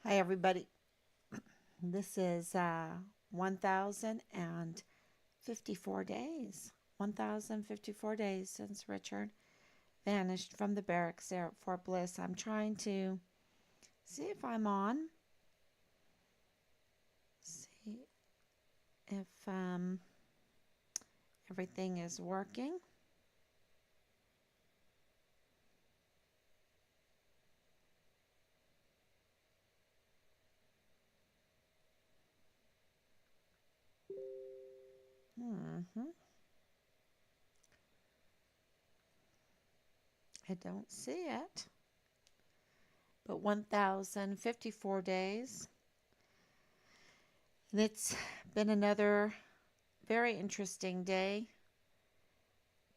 Hi, everybody. This is 1,054 days. 1,054 days since Richard vanished from the barracks there at Fort Bliss. I'm trying to see if I'm on. See if everything is working. hmm I don't see it. But 1,054 days. And it's been another very interesting day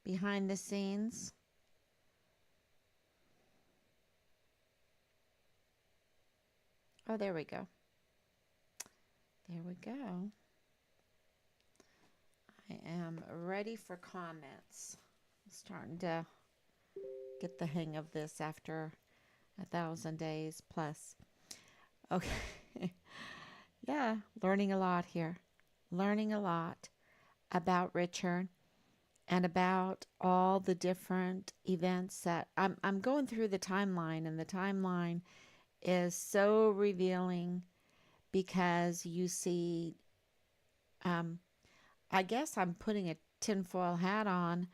behind the scenes. Oh, there we go. There we go. I am ready for comments. I'm starting to get the hang of this after 1,000 days plus. Okay. Yeah, learning a lot here. Learning a lot about Richard and about all the different events that I'm going through the timeline, and the timeline is so revealing because you see, um, I guess I'm putting a tinfoil hat on.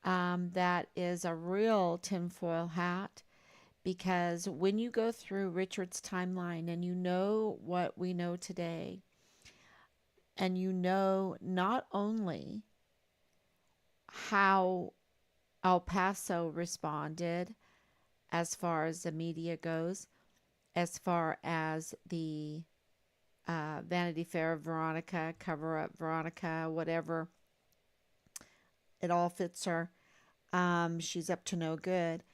That is a real tinfoil hat because when you go through Richard's timeline and you know what we know today, and you know not only how El Paso responded as far as the media goes, as far as the Vanity Fair Veronica, cover up Veronica, whatever, it all fits her. She's up to no good.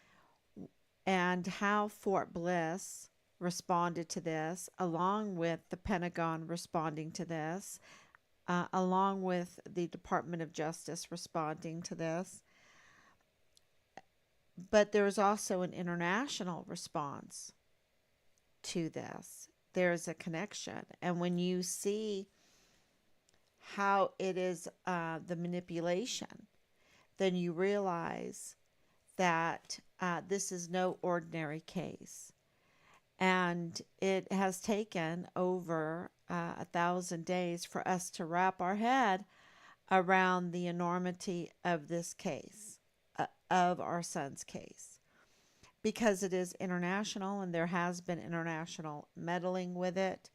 And how Fort Bliss responded to this, along with the Pentagon responding to this, along with the Department of Justice responding to this. But there's also an international response to this. There's a connection. And when you see how it is the manipulation, then you realize that this is no ordinary case. And it has taken over 1,000 days for us to wrap our head around the enormity of this case, of our son's case, because it is international and there has been international meddling with it.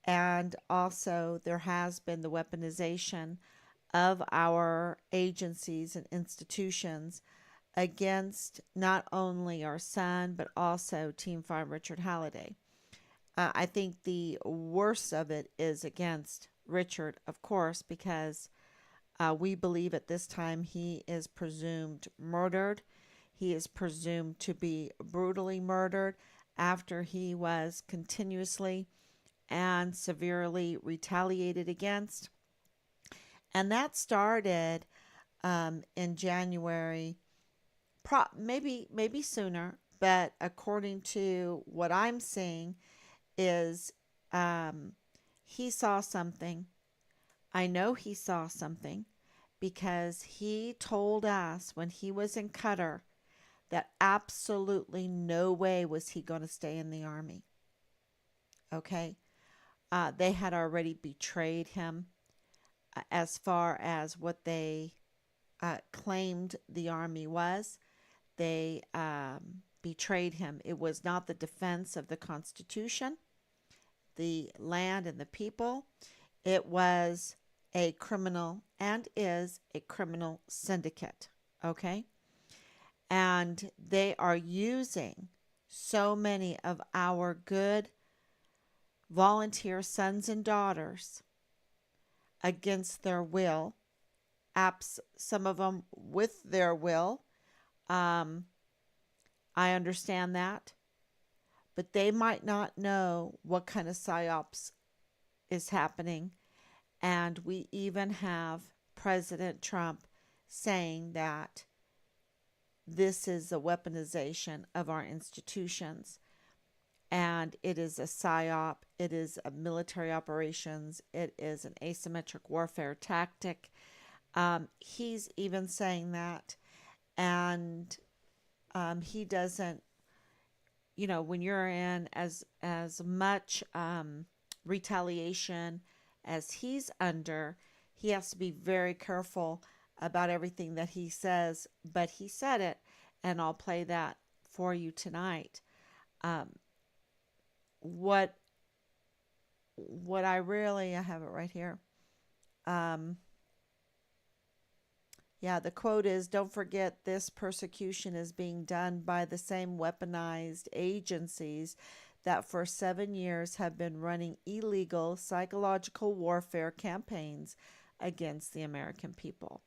And also, there has been the weaponization of our agencies and institutions against not only our son, but also Team 5 Richard Halliday. I think the worst of it is against Richard, of course, because we believe at this time he is presumed murdered. He is presumed to be brutally murdered after he was continuously and severely retaliated against. And that started in January, maybe sooner, but according to what I'm seeing, is um, he saw something. I know he saw something because he told us when he was in Qatar that absolutely no way was he going to stay in the army. Okay. They had already betrayed him as far as what they claimed the army was. They betrayed him. It was not the defense of the Constitution, the land, and the people. It was a criminal and is a criminal syndicate. Okay. And they are using so many of our good volunteer sons and daughters against their will, some of them with their will. Um, I understand that, but they might not know what kind of psyops is happening. And we even have President Trump saying that this is a weaponization of our institutions. and it is a psyop. It is a military operations. It is an asymmetric warfare tactic. He's even saying that, and he doesn't. When you're in as much retaliation as he's under, he has to be very careful about everything that he says. But he said it, and I'll play that for you tonight. Um, what I have it right here. Um, yeah, the quote is, "Don't forget this persecution is being done by the same weaponized agencies that for 7 years have been running illegal psychological warfare campaigns against the American people."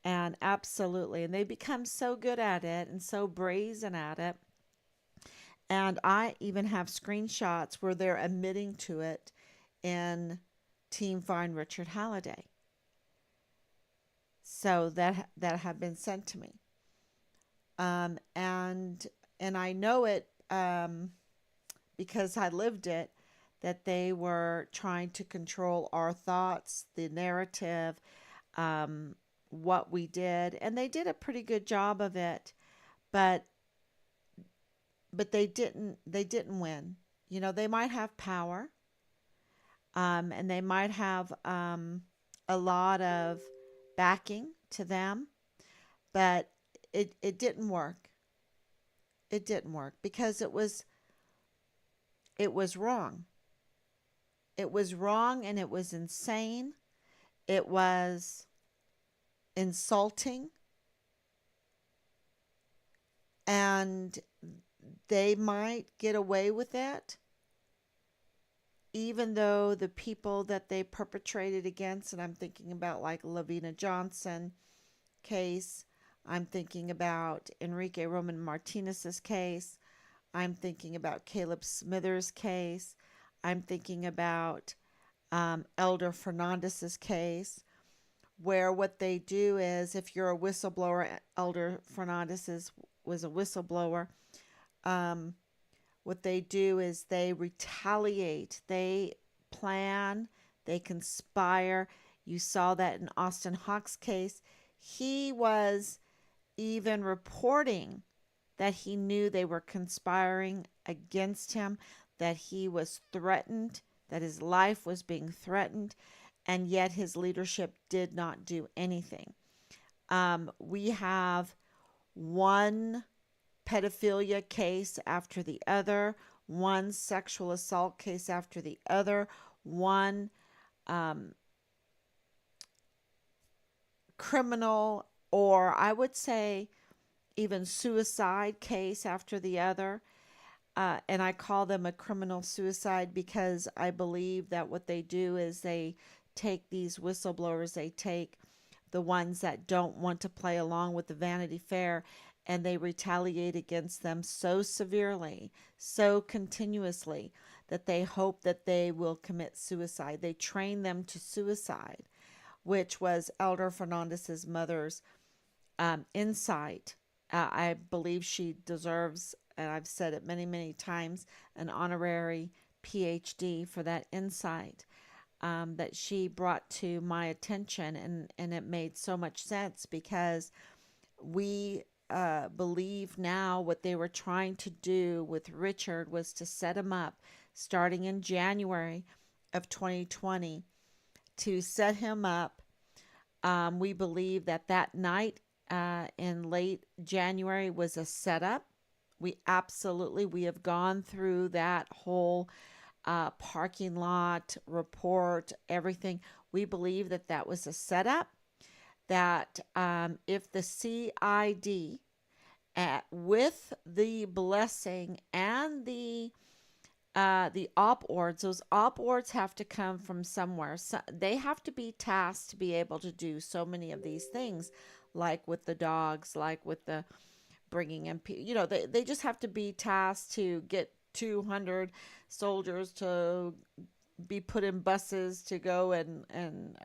And absolutely, and they become so good at it and so brazen at it. And I even have screenshots where they're admitting to it in Team Find Richard Halliday. So that have been sent to me. And I know it because I lived it, that they were trying to control our thoughts, the narrative, what we did, and they did a pretty good job of it. But they didn't win. They might have power, and they might have a lot of backing to them, but it didn't work. It didn't work because it was wrong. It was wrong, and it was insane. It was insulting, and they might get away with it, even though the people that they perpetrated against, and I'm thinking about like Lavina Johnson case, I'm thinking about Enrique Roman Martinez's case, I'm thinking about Caleb Smithers' case, I'm thinking about Elder Fernandez's case, where what they do is, if you're a whistleblower, Elder Fernandez was a whistleblower. Um, what they do is they retaliate, they plan, they conspire. You saw that in Austin Hawk's case. He was even reporting that he knew they were conspiring against him, that he was threatened, that his life was being threatened, and yet his leadership did not do anything. We have one pedophilia case after the other, one sexual assault case after the other, one um, criminal, or I would say even suicide case after the other. And I call them a criminal suicide because I believe that what they do is they take these whistleblowers, they take the ones that don't want to play along with the Vanity Fair, and they retaliate against them so severely, so continuously, that they hope that they will commit suicide. They train them to suicide, which was Elder Fernandez's mother's insight. I believe she deserves, and I've said it many, many times, an honorary PhD for that insight that she brought to my attention. And it made so much sense because we believe now what they were trying to do with Richard was to set him up starting in January of 2020 to set him up. We believe that night in late January was a setup. We have gone through that whole parking lot report, everything. We believe that was a setup. That if the CID, with the blessing and the op ords, those op ords have to come from somewhere. So they have to be tasked to be able to do so many of these things, like with the dogs, like with the bringing in, they just have to be tasked to get 200 soldiers to be put in buses to go and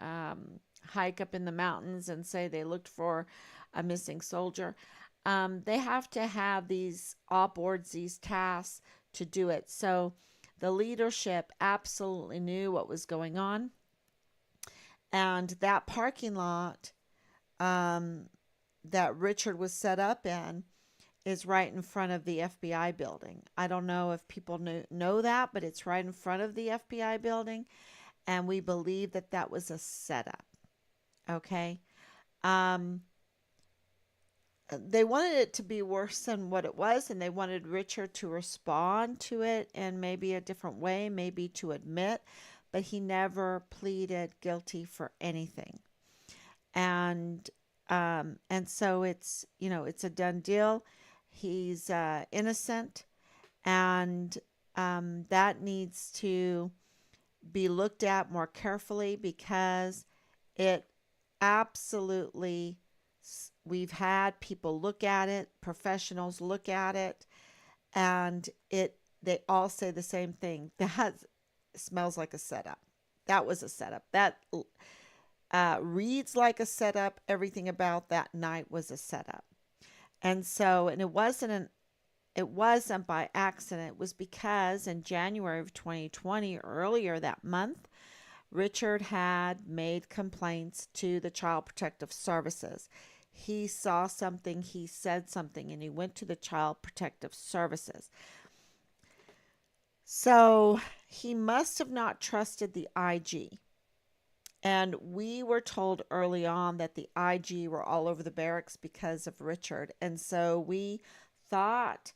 hike up in the mountains and say they looked for a missing soldier. They have to have these op boards, these tasks to do it. So the leadership absolutely knew what was going on. And that parking lot um, that Richard was set up in is right in front of the FBI building. I don't know if people know that, but it's right in front of the FBI building. And we believe that that was a setup. Okay. Um, they wanted it to be worse than what it was, and they wanted Richard to respond to it in maybe a different way, maybe to admit, but he never pleaded guilty for anything. And so it's, it's a done deal. He's innocent, and that needs to be looked at more carefully because it absolutely, we've had people look at it, professionals look at it, and they all say the same thing. That smells like a setup. That was a setup. That reads like a setup. Everything about that night was a setup. And so, and it wasn't by accident. It was because in January of 2020, earlier that month, Richard had made complaints to the Child Protective Services. He saw something, he said something, and he went to the Child Protective Services. So he must have not trusted the IG. And we were told early on that the IG were all over the barracks because of Richard. And so we thought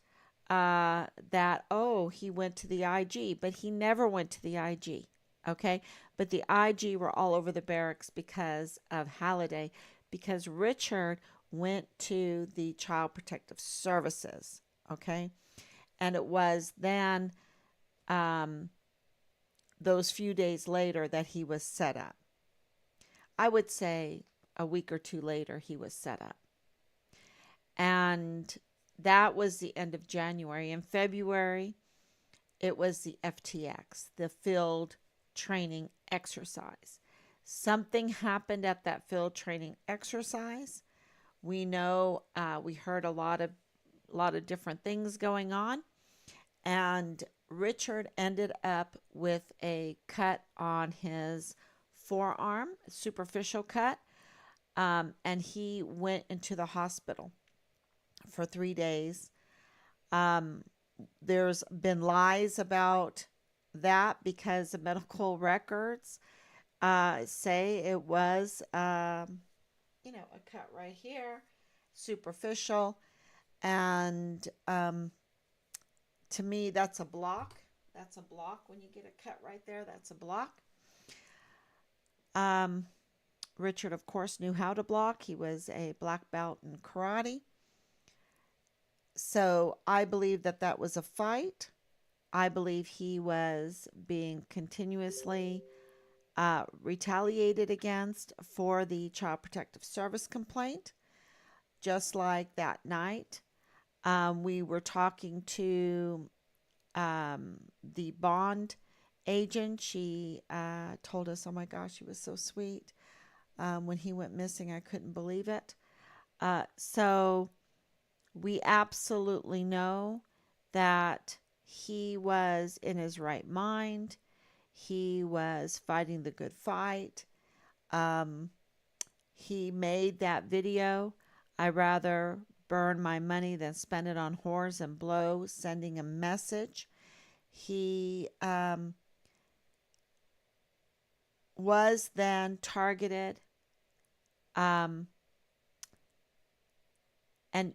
that, oh, he went to the IG, but he never went to the IG. Okay. But the IG were all over the barracks because of Halliday, because Richard went to the Child Protective Services. Okay. And it was then those few days later that he was set up. I would say a week or two later, he was set up. And that was the end of January. In February, it was the FTX, the field training exercise. Something happened at that field training exercise. We know we heard a lot of different things going on, and Richard ended up with a cut on his forearm, superficial cut, and he went into the hospital for 3 days. There's been lies about that because the medical records say it was, a cut right here, superficial, and to me, that's a block. That's a block. When you get a cut right there, that's a block. Richard, of course, knew how to block. He was a black belt in karate. So I believe that that was a fight. I believe he was being continuously retaliated against for the Child Protective Service complaint. Just like that night, we were talking to the bond agent. She told us, oh my gosh, she was so sweet. When he went missing, I couldn't believe it. So we absolutely know that he was in his right mind. He was fighting the good fight. He made that video. I rather burn my money than spend it on whores and blow, sending a message. He was then targeted. And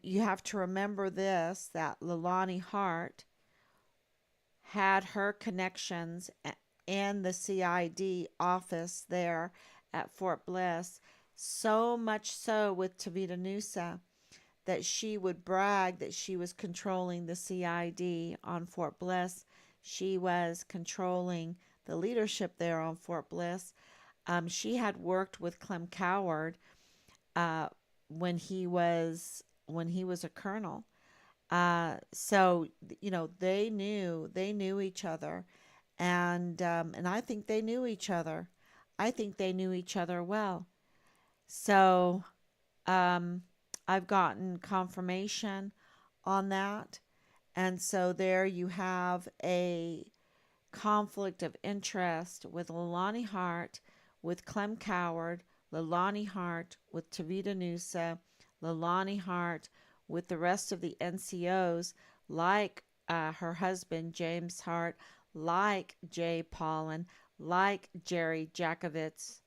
you have to remember this, that Leilani Hart had her connections in the CID office there at Fort Bliss, so much so with Tavita Nusa that she would brag that she was controlling the CID on Fort Bliss. She was controlling the leadership there on Fort Bliss. She had worked with Clem Coward when he was a colonel. So they knew each other, and I think they knew each other. I think they knew each other well. So I've gotten confirmation on that, And so there you have a conflict of interest with Leilani Hart, with Clem Coward, Leilani Hart with Tavita Nusa, Leilani Hart with the rest of the NCOs, like her husband James Hart, like Jay Paulin, like Jerry Jakovitz,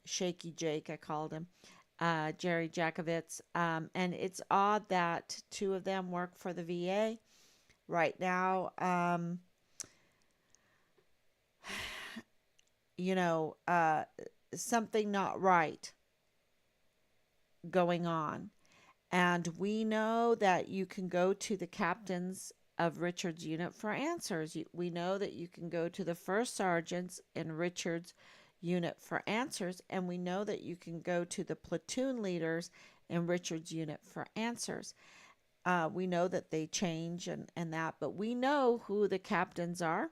Shaky Jake, I called him, Jerry Jakovitz. And it's odd that two of them work for the VA right now. You know, something not right going on. And we know that you can go to the captains of Richard's unit for answers. We know that you can go to the first sergeants in Richard's unit for answers. And we know that you can go to the platoon leaders in Richard's unit for answers. We know that they change and that, but we know who the captains are.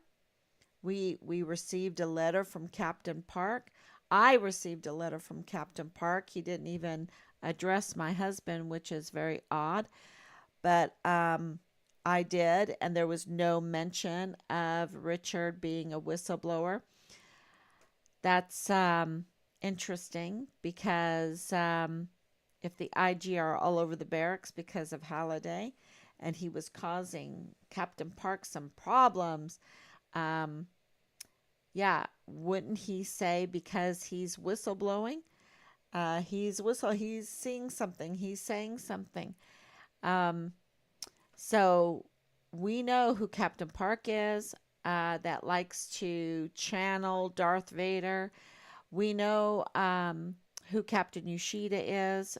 We received a letter from Captain Park. I received a letter from Captain Park. He didn't even address my husband, which is very odd, but I did, and there was no mention of Richard being a whistleblower. That's interesting because if the IG are all over the barracks because of Halliday, and he was causing Captain Park some problems, um, yeah, wouldn't he say because he's whistleblowing? He's seeing something, he's saying something. Um, so we know who Captain Park is, that likes to channel Darth Vader. We know who Captain Yoshida is,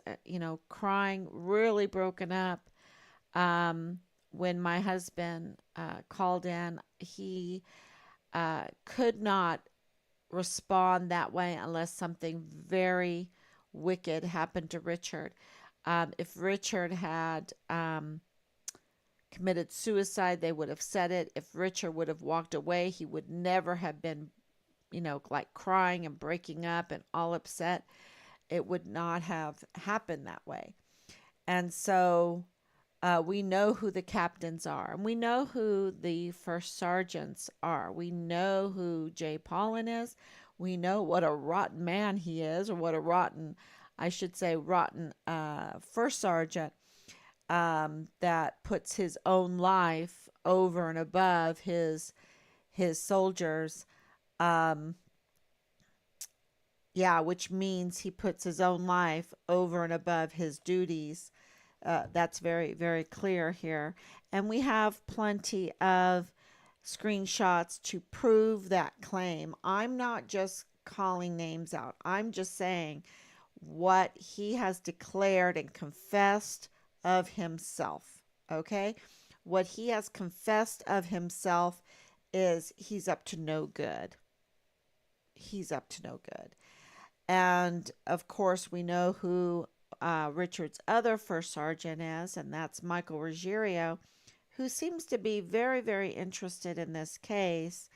crying, really broken up. When my husband called in, he could not respond that way unless something very wicked happened to Richard. If Richard had committed suicide, they would have said it. If Richard would have walked away, he would never have been, like crying and breaking up and all upset. It would not have happened that way. And so we know who the captains are, and we know who the first sergeants are. We know who Jay Paulin is. We know what a rotten man he is, or what a rotten, I should say, rotten first sergeant that puts his own life over and above his soldiers. Um, yeah, which means he puts his own life over and above his duties. That's very, very clear here. And we have plenty of screenshots to prove that claim. I'm not just calling names out, I'm just saying what he has declared and confessed of himself. Okay? What he has confessed of himself is he's up to no good. He's up to no good. And of course, we know who Richard's other first sergeant is, and that's Michael Ruggiero, who seems to be very, very interested in this case,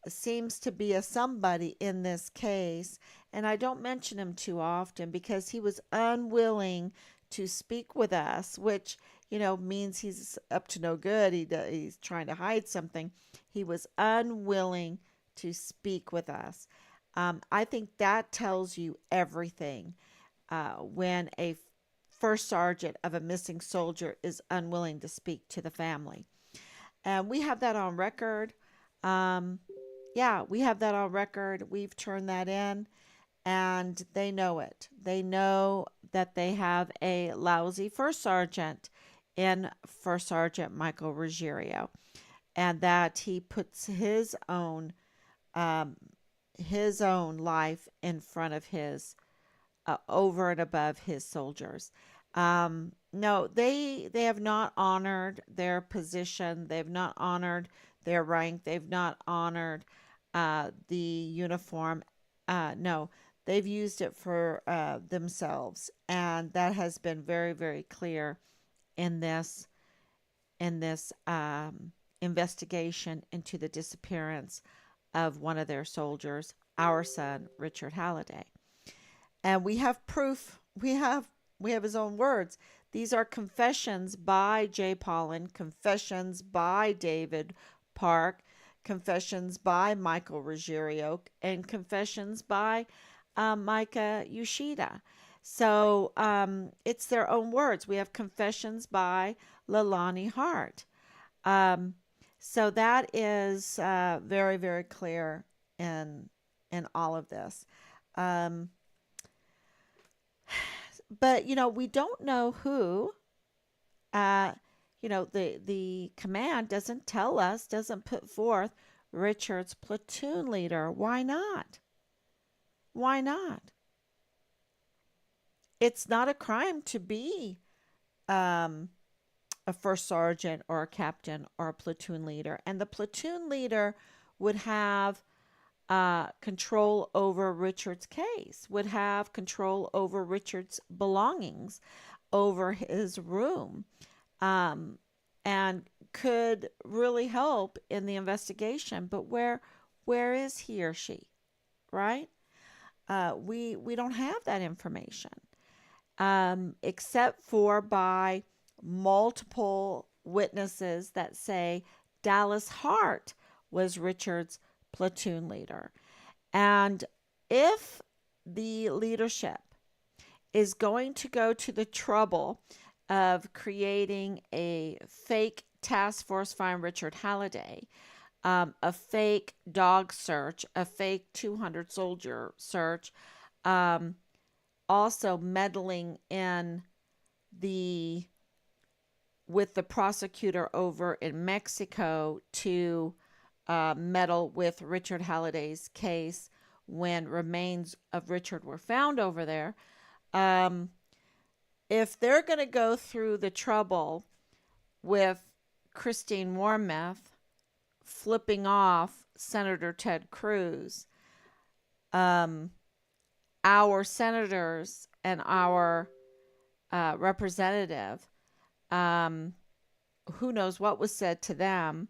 seems to be a somebody in this case. And I don't mention him too often because he was unwilling to speak with us, which, means he's up to no good. He's trying to hide something. He was unwilling to speak with us. I think that tells you everything when a first sergeant of a missing soldier is unwilling to speak to the family. And we have that on record. Yeah, we have that on record. We've turned that in, and they know it. They know that they have a lousy first sergeant in First Sergeant Michael Ruggiero, and that he puts um, his own life in front of his over and above his soldiers. No, they have not honored their position. They've not honored their rank. They've not honored the uniform. No, they've used it for themselves, and that has been very, very clear in this investigation into the disappearance of one of their soldiers, our son Richard Halliday. And we have proof. We have We have his own words. These are confessions by Jay Pollan, confessions by David Park, confessions by Michael Ruggiero, and confessions by Micah Yoshida. So it's their own words. We have confessions by Leilani Hart. Um, so that is very, very clear in all of this. Um, but we don't know who. Uh, the command doesn't tell us, doesn't put forth Richard's platoon leader. Why not? Why not? It's not a crime to be um, a first sergeant or a captain or a platoon leader, and the platoon leader would have control over Richard's case, would have control over Richard's belongings, over his room, um, and could really help in the investigation. But where is he or she, right? We don't have that information, except for by multiple witnesses that say Dallas Hart was Richard's platoon leader. And if the leadership is going to go to the trouble of creating a fake task force find Richard Halliday, a fake dog search, a fake 200 soldier search, um, also meddling in the with the prosecutor over in Mexico to meddle with Richard Halliday's case when remains of Richard were found over there. Um, if they're going to go through the trouble with Christine Wormuth flipping off Senator Ted Cruz, our senators and our representative, who knows what was said to them.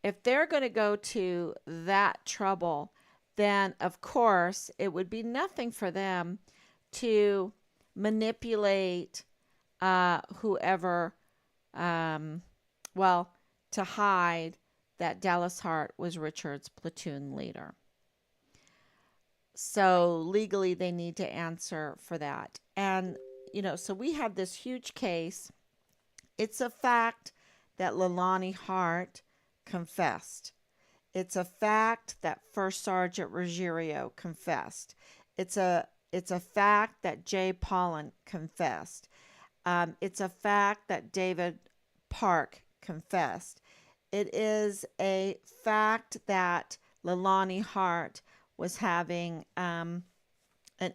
If they're going to go to that trouble, then of course it would be nothing for them to manipulate whoever, well, to hide that Dallas Hart was Richard's platoon leader. So legally they need to answer for that. And, so we have this huge case. It's a fact that Leilani Hart confessed. It's a fact that First Sergeant Ruggiero confessed. It's a fact that Jay Pollan confessed. It's a fact that David Park confessed. It is a fact that Leilani Hart was having an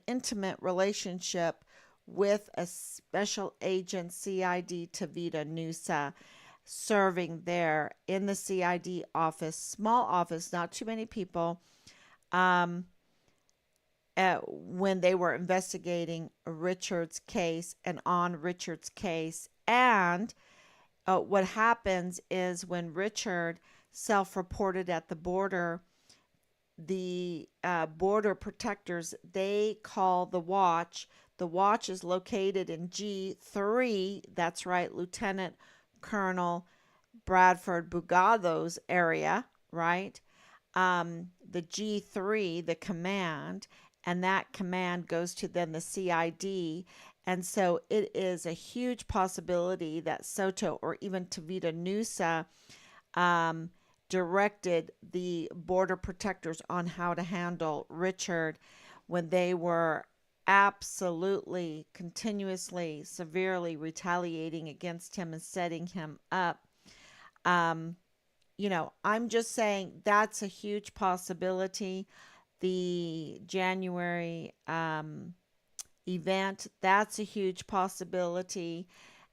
intimate relationship with a special agent, CID Tavita Nusa, serving there in the CID office, small office, not too many people, when they were investigating Richard's case and on Richard's case. And what happens is when Richard self-reported at the border, the border protectors, they call the watch. The watch is located in G3. That's right, Lieutenant Colonel Bradford Bugado's area, right? The G3, the command, and that command goes to then the CID. And so it is a huge possibility that Soto or even Tavita Nusa directed the border protectors on how to handle Richard when they were absolutely, continuously, severely retaliating against him and setting him up. I'm just saying that's a huge possibility. The January event, that's a huge possibility.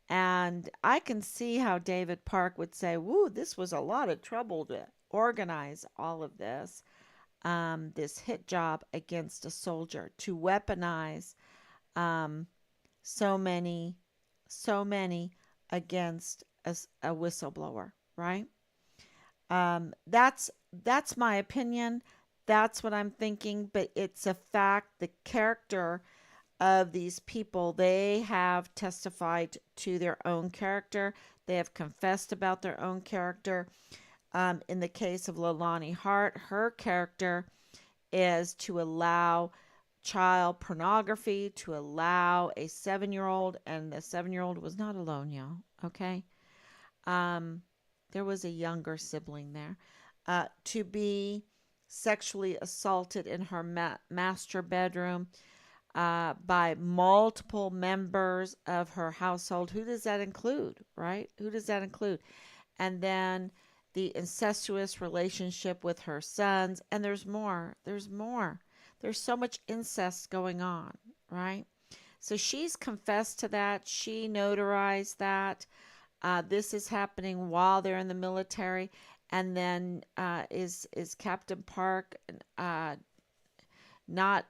And I can see how David Park would say, woo, this was a lot of trouble to organize all of this. This hit job against a soldier, to weaponize so many against a whistleblower, right? That's my opinion. That's what I'm thinking, but it's a fact. The character of these people, they have testified to their own character. They have confessed about their own character. In the case of Leilani Hart, her character is to allow child pornography, to allow a 7-year-old, and the 7-year-old was not alone, y'all. Okay. Um, there was a younger sibling there, to be sexually assaulted in her master bedroom by multiple members of her household. Who does that include, right? Who does that include? And then the incestuous relationship with her sons. And there's more. There's more. There's so much incest going on, right? So she's confessed to that. She notarized that. This is happening while they're in the military. And then is Captain Park not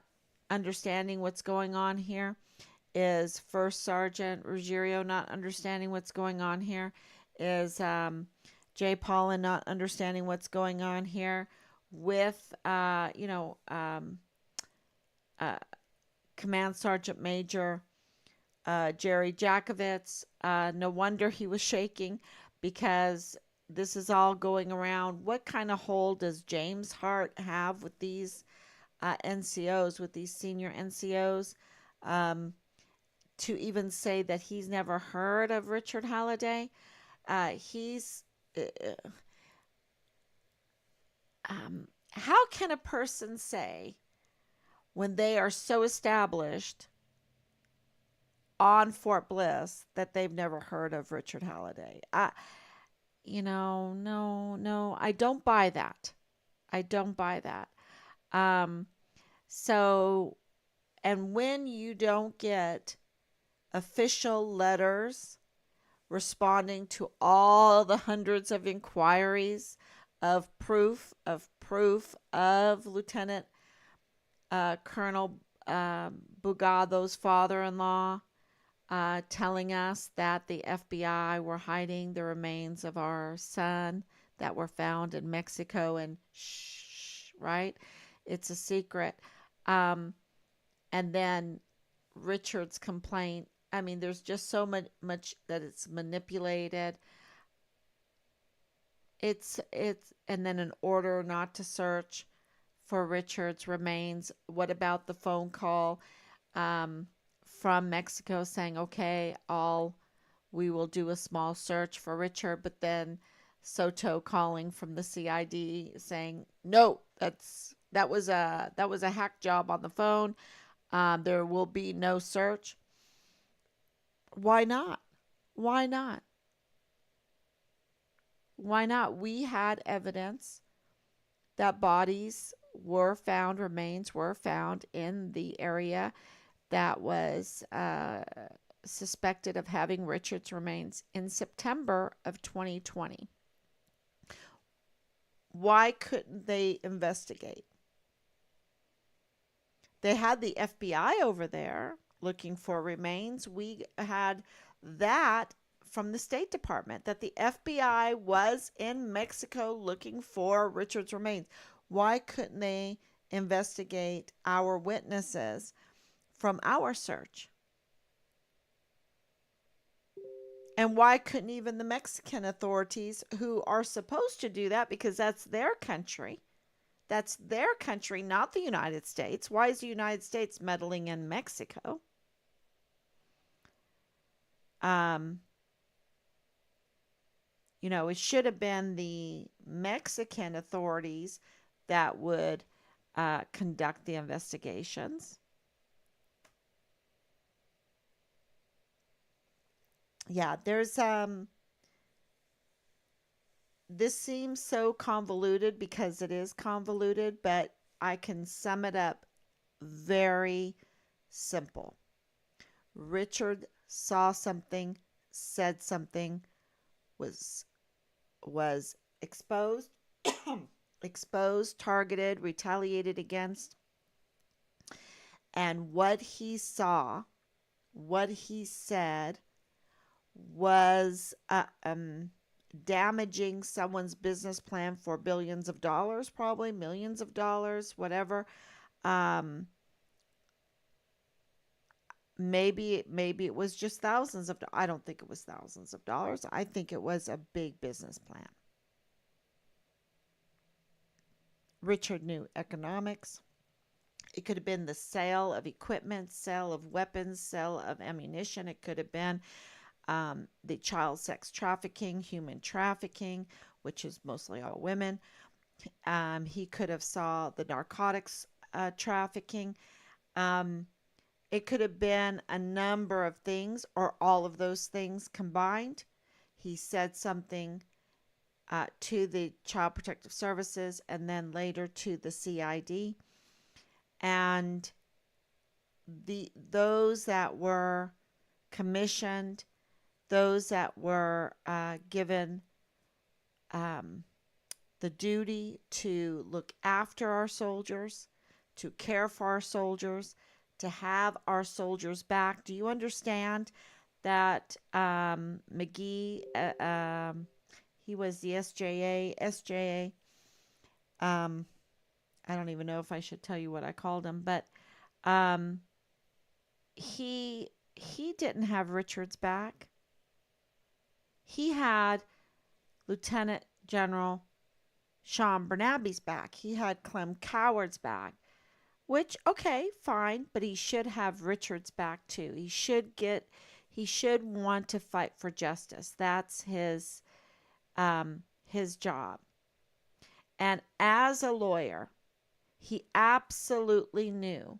understanding what's going on here? Is First Sergeant Ruggiero not understanding what's going on here? Is Jay Paulin not understanding what's going on here with, uh, Command Sergeant Major Jerry Jakovitz? No wonder he was shaking, because this is all going around. What kind of hold does James Hart have with these NCOs, with these senior NCOs? Um, to even say that he's never heard of Richard Halliday. He's How can a person say, when they are so established on Fort Bliss, that they've never heard of Richard Halliday? No, I don't buy that. I don't buy that. Um, so, and when you don't get official letters responding to all the hundreds of inquiries of Lieutenant Colonel Bugado's father-in-law, telling us that the FBI were hiding the remains of our son that were found in Mexico, and shh, right? It's a secret. Um, and then Richard's complaint. I mean, there's just so much that it's manipulated. And then an order not to search for Richard's remains. What about the phone call um, from Mexico saying, okay, we will do a small search for Richard, but then Soto calling from the CID saying, no, that was a hack job on the phone. There will be no search. Why not? Why not? Why not? We had evidence that remains were found in the area that was suspected of having Richard's remains in September of 2020. Why couldn't they investigate? They had the FBI over there looking for remains. We had that from the State Department, that the FBI was in Mexico looking for Richard's remains. Why couldn't they investigate our witnesses from our search? And why couldn't even the Mexican authorities, who are supposed to do that because that's their country? That's their country, not the United States. Why is the United States meddling in Mexico? Um, it should have been the Mexican authorities that would conduct the investigations. Yeah, this seems so convoluted because it is convoluted, but I can sum it up very simple. Richard saw something, said something, was exposed, exposed, targeted, retaliated against, and what he saw, what he said, was damaging someone's business plan for billions of dollars, probably millions of dollars, whatever. Um, maybe it was just thousands of I don't think it was thousands of dollars. I think it was a big business plan. Richard knew economics. It could have been the sale of equipment, sale of weapons, sale of ammunition. It could have been the child sex trafficking, human trafficking, which is mostly all women. He could have saw the narcotics trafficking. Um, it could have been a number of things or all of those things combined. He said something to the Child Protective Services and then later to the CID. And those that were commissioned, those that were given um, the duty to look after our soldiers, to care for our soldiers, to have our soldiers back. Do you understand that McGee, he was the SJA. Um, I don't even know if I should tell you what I called him, but um, he didn't have Richard's back. He had Lieutenant General Sean Bernabe's back. He had Clem Coward's back, which okay, fine, but he should have Richard's back too. He should want to fight for justice. That's his job. And as a lawyer, he absolutely knew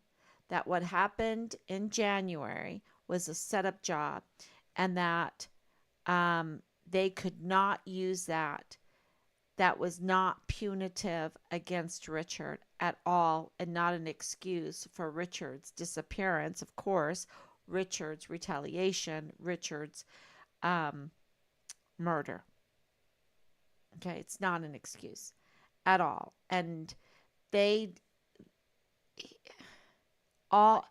that what happened in January was a setup job and that they could not use that. That was not punitive against Richard at all and not an excuse for Richard's disappearance. Of course, Richard's retaliation, Richard's murder. Okay, it's not an excuse at all. And they all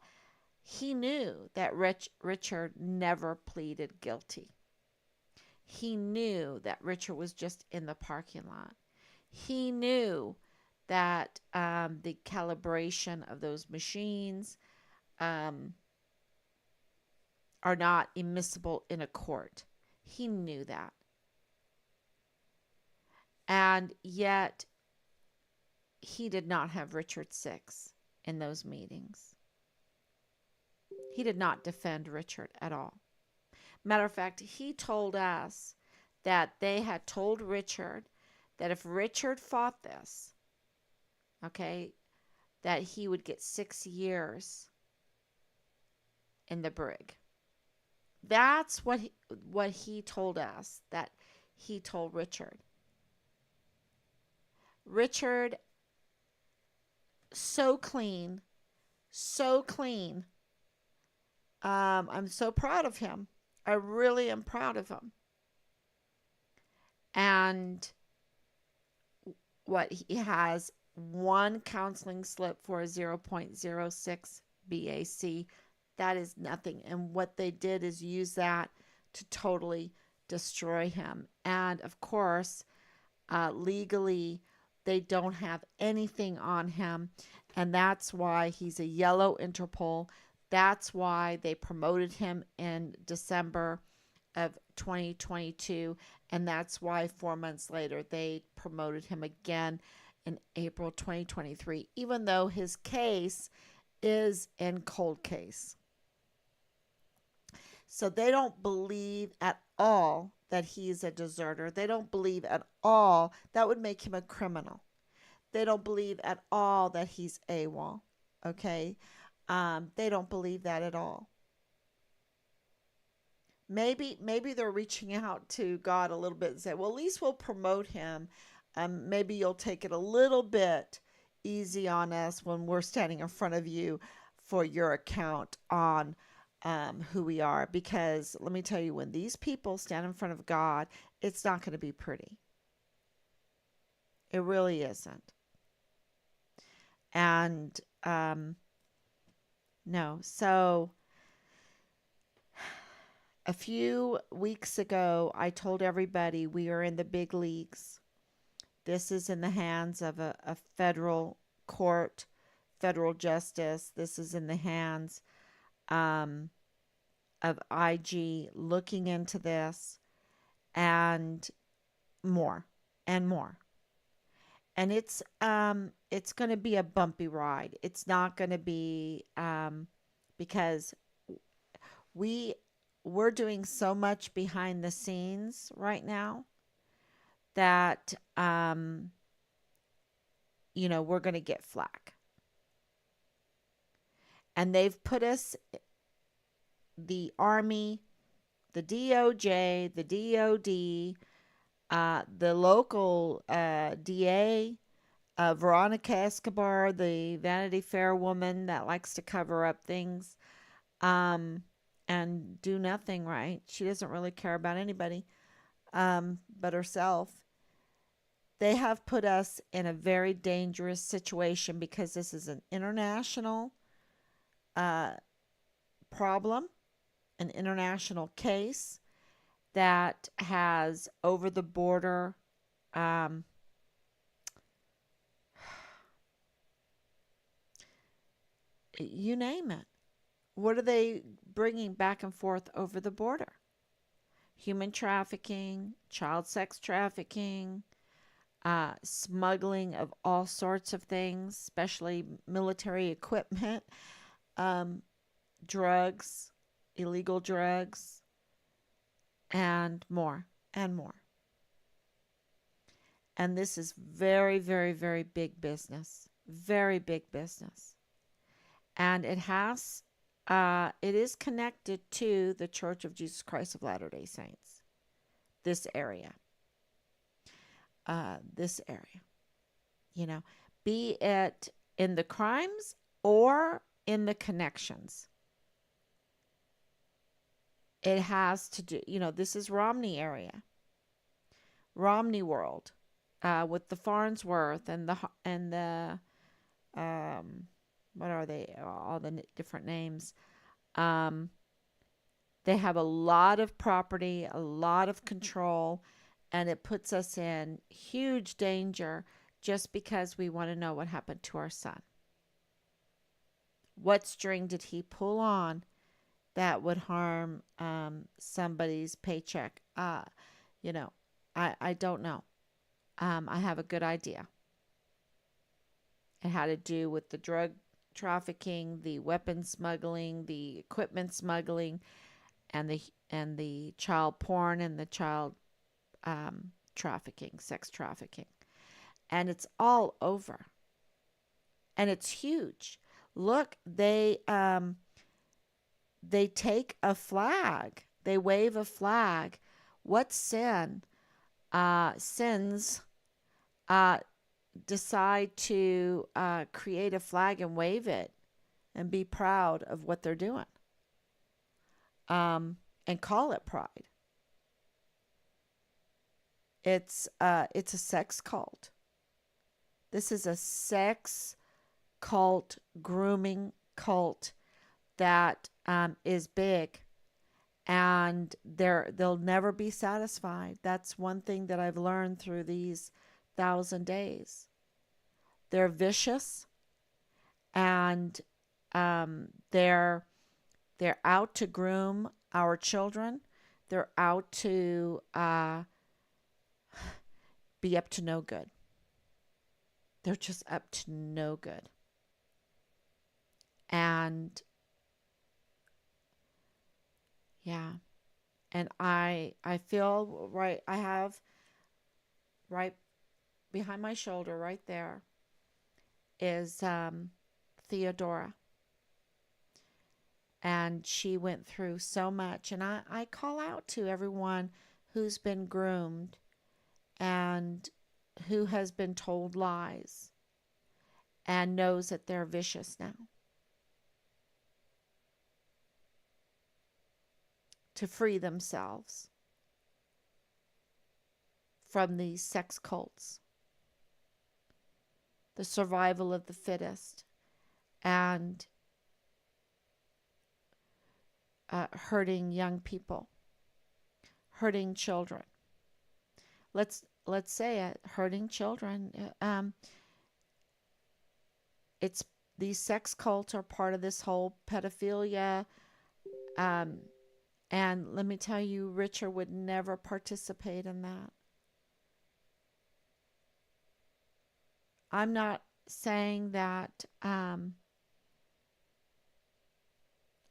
he knew that Richard never pleaded guilty. He knew that Richard was just in the parking lot. He knew that the calibration of those machines are not admissible in a court. He knew that. And yet, he did not have Richard Six in those meetings. He did not defend Richard at all. Matter of fact, he told us that they had told Richard that if Richard fought this, okay, that he would get 6 years in the brig. That's what he told us, that he told Richard. Richard, so clean, so clean. I'm so proud of him. I really am proud of him. And what he has one counseling slip for a 0.06 BAC. That is nothing. And what they did is use that to totally destroy him. And of course, legally, they don't have anything on him. And that's why he's a yellow Interpol. That's why they promoted him in December of 2022. And that's why 4 months later they promoted him again in April 2023, even though his case is in cold case. So they don't believe at all that he's a deserter. They don't believe at all that would make him a criminal. They don't believe at all that he's AWOL. Okay? They don't believe that at all. Maybe they're reaching out to God a little bit and say, well, at least we'll promote him. Maybe you'll take it a little bit easy on us when we're standing in front of you for your account on who we are. Because let me tell you, when these people stand in front of God, it's not going to be pretty. It really isn't. And no. So a few weeks ago, I told everybody we are in the big leagues. This is in the hands of a federal court, federal justice. This is in the hands of IG looking into this and more and more. And it's going to be a bumpy ride. It's not going to be because we we're doing so much behind the scenes right now that we're going to get flack. And they've put us, the Army, the DOJ, the DOD, the local DA, Veronica Escobar, the Vanity Fair woman that likes to cover up things um, and do nothing right. She doesn't really care about anybody but herself. They have put us in a very dangerous situation because this is an international uh, problem, an international case that has over the border, um, you name it. What are they bringing back and forth over the border? Human trafficking, child sex trafficking, smuggling of all sorts of things, especially military equipment, um, drugs, illegal drugs, and more and more. And this is very, very, very big business. Very big business. And it is connected to the Church of Jesus Christ of Latter-day Saints. This area. This area. You know, be it in the crimes or in the connections. It has to do, this is Romney area. Romney world. With the Farnsworth and the what are they, all the different names. They have a lot of property, a lot of control, and it puts us in huge danger just because we want to know what happened to our son. What string did he pull on that would harm somebody's paycheck? I don't know. I have a good idea. It had to do with the drug trafficking, the weapon smuggling, the equipment smuggling, and the child porn and the child trafficking, sex trafficking. And it's all over. And it's huge. Look, they take a flag. They wave a flag. What sin? Sins decide to create a flag and wave it and be proud of what they're doing, and call it pride. It's a sex cult. This is a sex cult, grooming cult that is big, and they'll never be satisfied. That's one thing that I've learned through these 1,000 days. They're vicious, and they're out to groom our children. They're out to be up to no good. They're just up to no good. And yeah, and I feel right. I have right behind my shoulder, right there, is Theodora. And she went through so much. And I call out to everyone who's been groomed and who has been told lies and knows that they're vicious now, to free themselves from these sex cults, the survival of the fittest, and hurting young people, hurting children. Let's say it, hurting children. It's these sex cults are part of this whole pedophilia And let me tell you, Richard would never participate in that. I'm not saying that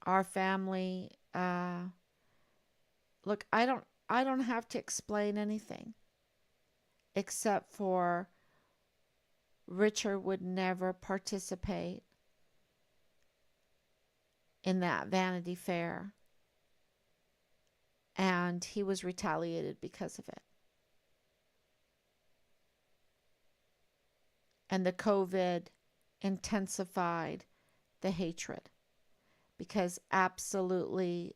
our family look, I don't have to explain anything except for Richard would never participate in that Vanity Fair, and he was retaliated because of it. And the COVID intensified the hatred because absolutely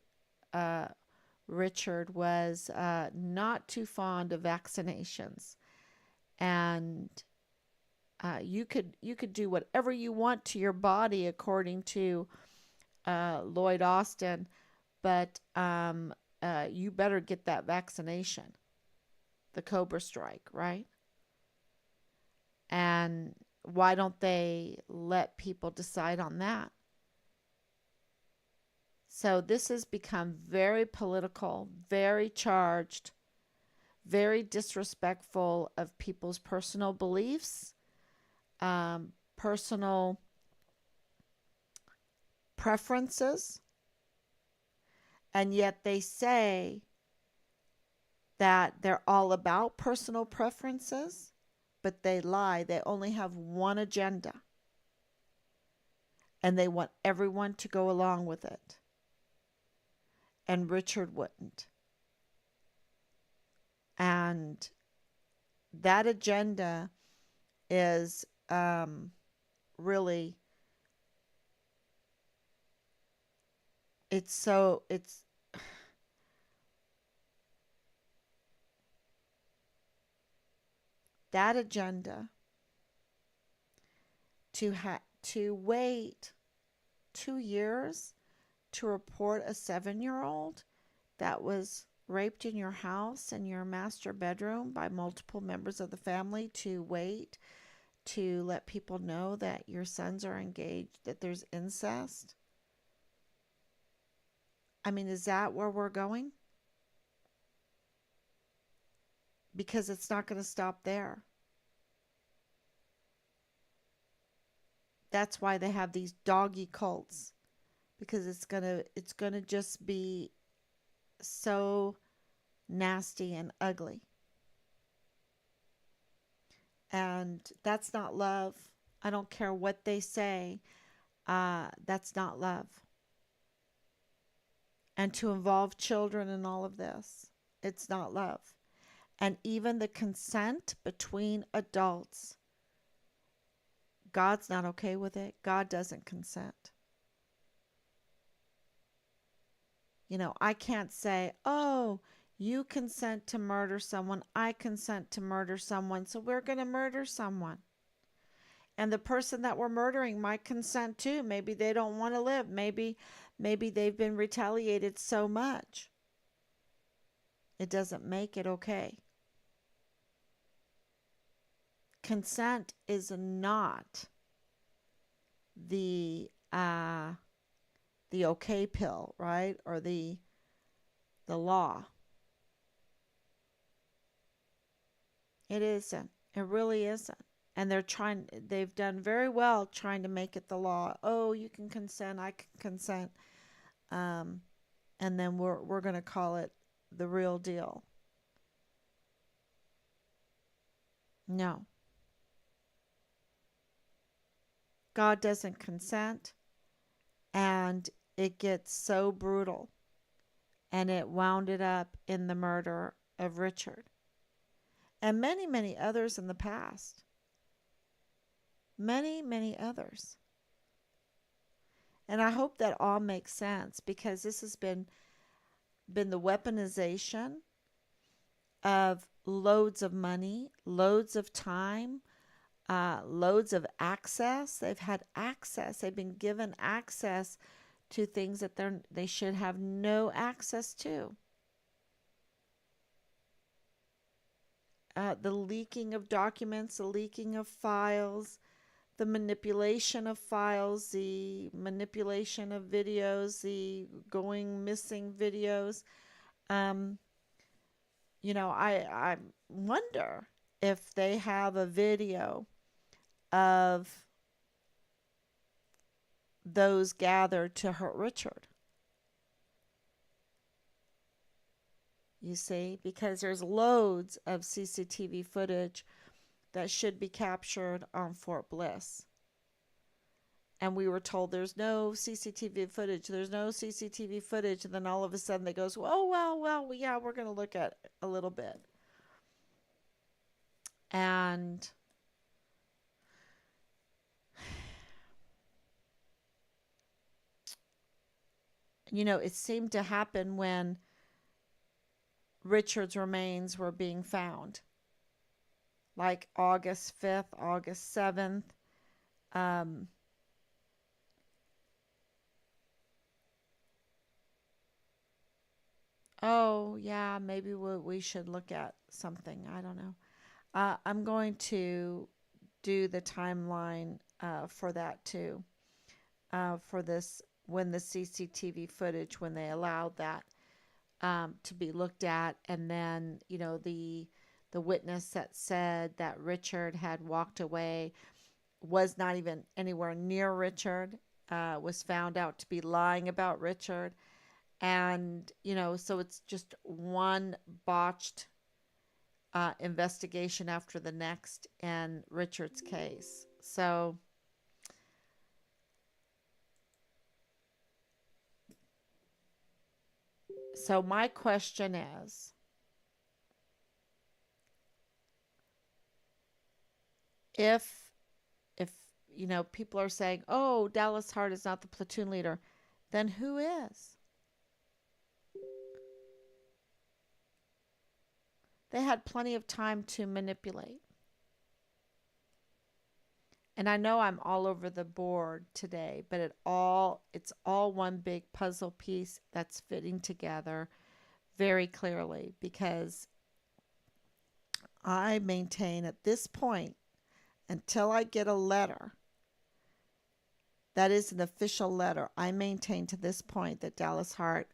uh, Richard was not too fond of vaccinations, and you could do whatever you want to your body according to Lloyd Austin, but you better get that vaccination, the Cobra strike, right? And why don't they let people decide on that? So this has become very political, very charged, very disrespectful of people's personal beliefs, personal preferences, and yet they say that they're all about personal preferences, but they lie. They only have one agenda, and they want everyone to go along with it. And Richard wouldn't. And that agenda is really, it's that agenda to wait 2 years to report a 7-year-old that was raped in your house in your master bedroom by multiple members of the family, to wait to let people know that your sons are engaged, that there's incest. I mean, is that where we're going? Because it's not going to stop there. That's why they have these doggy cults, because it's going to just be so nasty and ugly. And that's not love. I don't care what they say. That's not love. And to involve children in all of this, it's not love. And even the consent between adults, God's not okay with it. God doesn't consent. I can't say, oh, you consent to murder someone, I consent to murder someone, so we're going to murder someone. And the person that we're murdering might consent too. Maybe they don't want to live. Maybe they've been retaliated so much. It doesn't make it okay. Consent is not the okay pill, right? Or the law. It isn't. It really isn't. And they've done very well trying to make it the law. Oh, you can consent, I can consent. And then we're going to call it the real deal. No. God doesn't consent, and it gets so brutal, and it wound it up in the murder of Richard and many, many others in the past. Many, many others. And I hope that all makes sense, because this has been the weaponization of loads of money, loads of time, loads of access. They've had access. They've been given access to things that they should have no access to. The leaking of documents, the leaking of files, the manipulation of files, the manipulation of videos, the going missing videos. Um, I wonder if they have a video of those gathered to hurt Richard. You see, because there's loads of CCTV footage that should be captured on Fort Bliss. And we were told there's no CCTV footage. There's no CCTV footage. And then all of a sudden they goes, oh, well, yeah, we're going to look at a little bit. And it seemed to happen when Richard's remains were being found, like August 5th, August 7th. Oh, yeah, maybe we should look at something. I don't know. I'm going to do the timeline for that too, for this, when the CCTV footage, when they allowed that to be looked at. And then, the witness that said that Richard had walked away was not even anywhere near Richard, was found out to be lying about Richard. And, so it's just one botched investigation after the next in Richard's case. So my question is, if people are saying, oh, Dallas Hart is not the platoon leader, then who is? They had plenty of time to manipulate. And I know I'm all over the board today, but it's all one big puzzle piece that's fitting together very clearly, because I maintain at this point, until I get a letter that is an official letter, I maintain to this point that Dallas Hart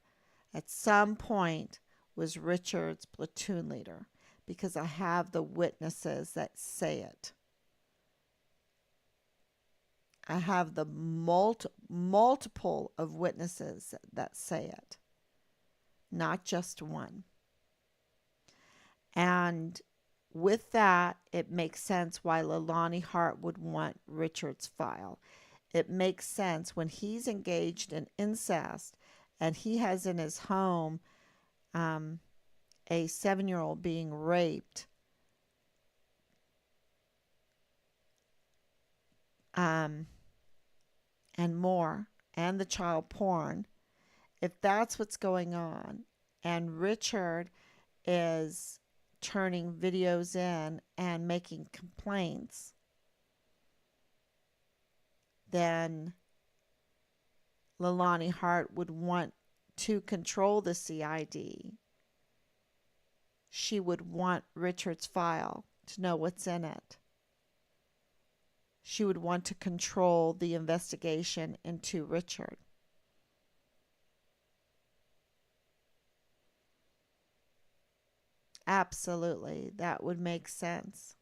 at some point was Richard's platoon leader, because I have the witnesses that say it. I have the multiple of witnesses that say it, not just one. And with that, it makes sense why Leilani Hart would want Richard's file. It makes sense when he's engaged in incest and he has in his home a 7-year-old being raped. And more, and the child porn. If that's what's going on, and Richard is turning videos in and making complaints, then Leilani Hart would want to control the CID. She would want Richard's file to know what's in it. She would want to control the investigation into Richard. Absolutely, that would make sense.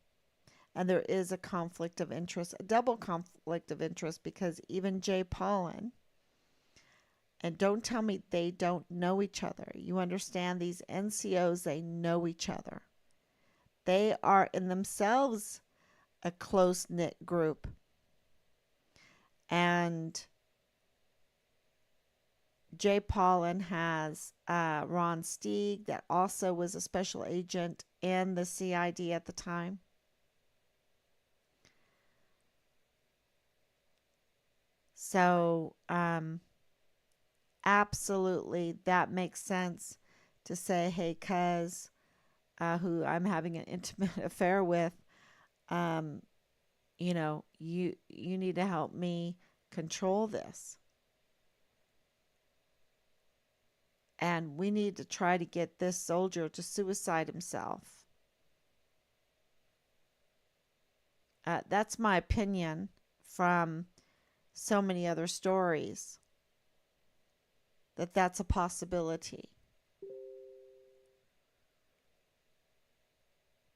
And there is a conflict of interest, a double conflict of interest, because even Jay Pollan, and don't tell me they don't know each other. You understand, these NCOs, they know each other. They are in themselves a close-knit group. And Jay Pollan has Ron Steig, that also was a special agent in the CID at the time. So, absolutely, that makes sense to say, hey, cuz, who I'm having an intimate affair with, you need to help me control this. And we need to try to get this soldier to suicide himself. That's my opinion from so many other stories that that's a possibility.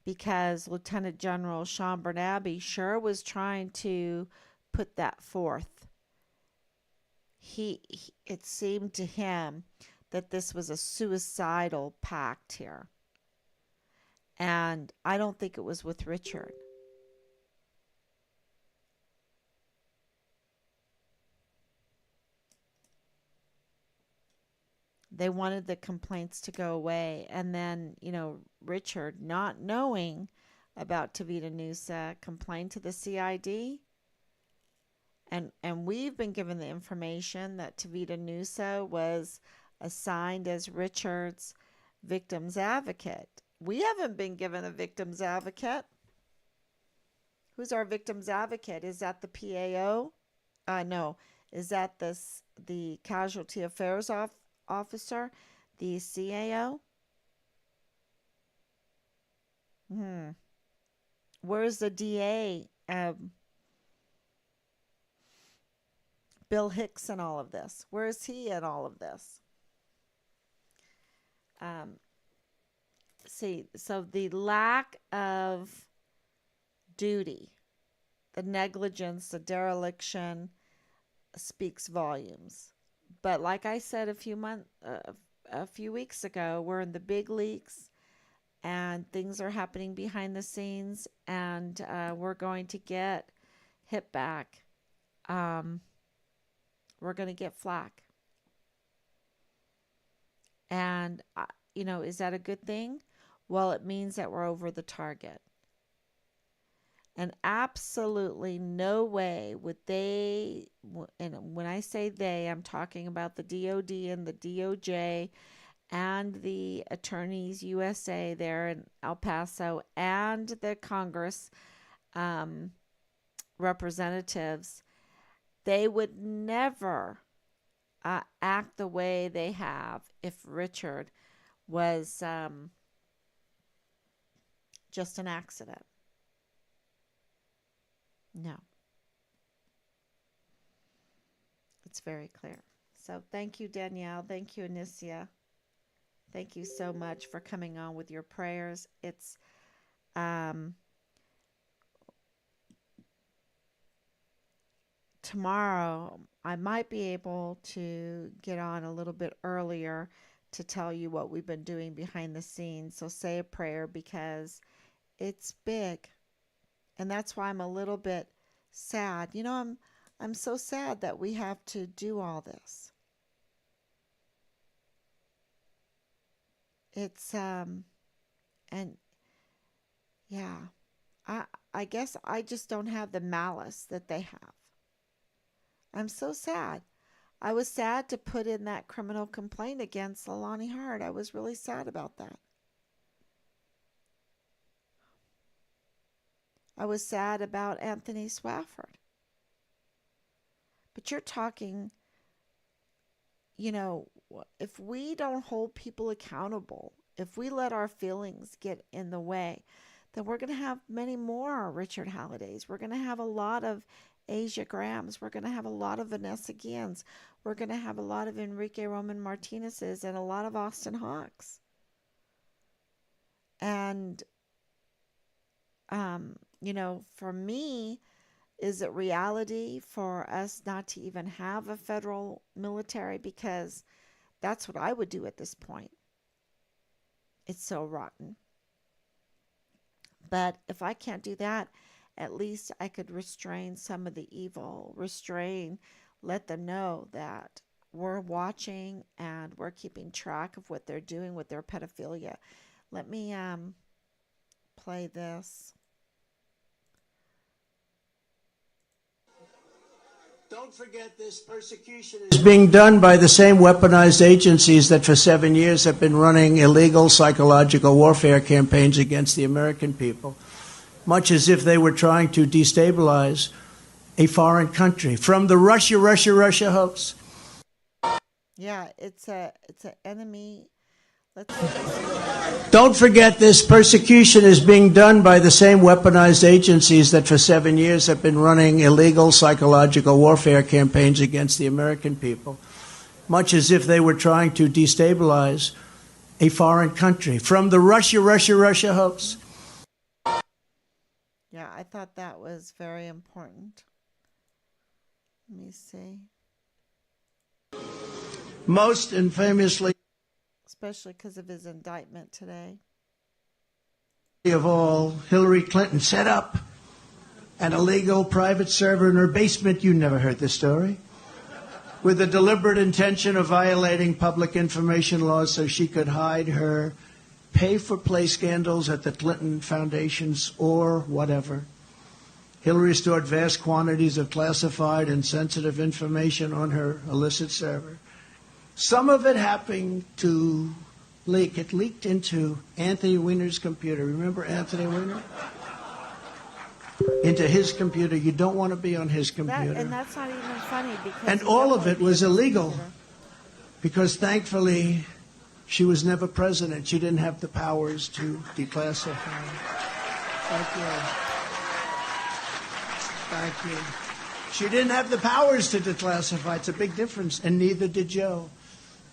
Because Lieutenant General Sean Bernabe sure was trying to put that forth. It seemed to him that this was a suicidal pact here. And I don't think it was with Richard. They wanted the complaints to go away. And then, Richard, not knowing about Tavita Nusa, complained to the CID. And we've been given the information that Tavita Nusa was assigned as Richard's victim's advocate. We haven't been given a victim's advocate. Who's our victim's advocate? Is that the PAO? No. Is that the Casualty Affairs Officer? The CAO? Where's the DA? Bill Hicks in all of this. Where is he in all of this? So the lack of duty, the negligence, the dereliction speaks volumes. But like I said a few weeks ago, we're in the big leagues and things are happening behind the scenes, and we're going to get hit back. We're going to get flack. And, is that a good thing? Well, it means that we're over the target. And absolutely no way would they, and when I say they, I'm talking about the DOD and the DOJ and the Attorneys USA there in El Paso and the Congress representatives. They would never act the way they have if Richard was just an accident. No. It's very clear. So thank you, Danielle. Thank you, Anicia. Thank you so much for coming on with your prayers. It's tomorrow I might be able to get on a little bit earlier to tell you what we've been doing behind the scenes. So say a prayer, because it's big. And that's why I'm a little bit sad. I'm so sad that we have to do all this. It's and yeah, I guess I just don't have the malice that they have. I'm so sad. I was sad to put in that criminal complaint against Lonnie Hart. I was really sad about that. I was sad about Anthony Swafford. But you're talking, if we don't hold people accountable, if we let our feelings get in the way, then we're going to have many more Richard Hallidays. We're going to have a lot of Asia Grahams. We're going to have a lot of Vanessa Guillens. We're going to have a lot of Enrique Roman Martinez's and a lot of Austin Hawks. And, for me, is it reality for us not to even have a federal military? Because that's what I would do at this point. It's so rotten. But if I can't do that, at least I could restrain some of the evil. Let them know that we're watching and we're keeping track of what they're doing with their pedophilia. Let me play this. Don't forget, this persecution is being done by the same weaponized agencies that for 7 years have been running illegal psychological warfare campaigns against the American people, much as if they were trying to destabilize a foreign country. From the Russia hoax. Yeah, it's an enemy Let's listen to that. Don't forget, this persecution is being done by the same weaponized agencies that for 7 years have been running illegal psychological warfare campaigns against the American people, much as if they were trying to destabilize a foreign country. From the Russia hoax. Yeah, I thought that was very important. Let me see. Most infamously Especially because of his indictment today. of all, Hillary Clinton set up an illegal private server in her basement. You never heard this story. With the deliberate intention of violating public information laws so she could hide her pay-for-play scandals at the Clinton Foundations or whatever. Hillary stored vast quantities of classified and sensitive information on her illicit server. Some of it happened to leak. It leaked into Anthony Weiner's computer. Remember Anthony Weiner? Into his computer. You don't want to be on his computer. And that's not even funny because And all of it was illegal because thankfully she was never president. She didn't have the powers to declassify. Thank you. Thank you. She didn't have the powers to declassify. It's a big difference. And neither did Joe.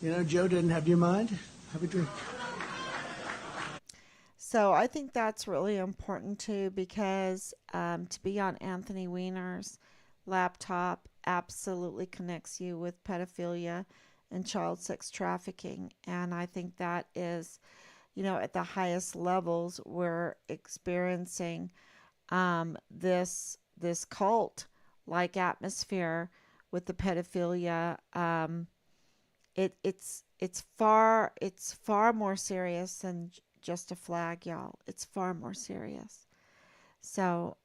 You know, Joe didn't have. Do you mind? Have a drink. So I think that's really important too because to be on Anthony Weiner's laptop absolutely connects you with pedophilia and child sex trafficking. And I think that is, at the highest levels, we're experiencing this cult like atmosphere with the pedophilia. It's far more serious than just a flag, y'all. It's far more serious. So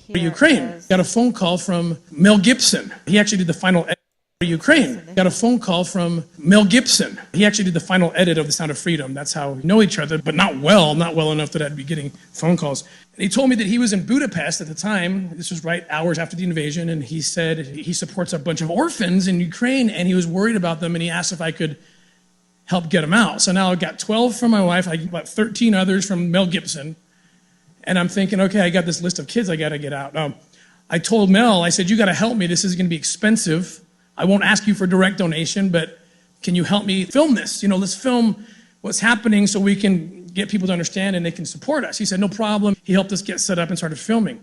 Ukraine got a phone call from Mel Gibson. He actually did the final edit. Ukraine got a phone call from Mel Gibson. He actually did the final edit of The Sound of Freedom. That's how we know each other, but not well enough that I'd be getting phone calls. And he told me that he was in Budapest at the time. This was right hours after the invasion, and he said he supports a bunch of orphans in Ukraine, and he was worried about them, and he asked if I could help get them out. So now I've got 12 from my wife, I got about 13 others from Mel Gibson, and I'm thinking, okay, I got this list of kids I got to get out. I told Mel, I said, you got to help me. This is going to be expensive. I won't ask you for direct donation, but can you help me film this? Let's film what's happening so we can get people to understand and they can support us. He said, no problem. He helped us get set up and started filming.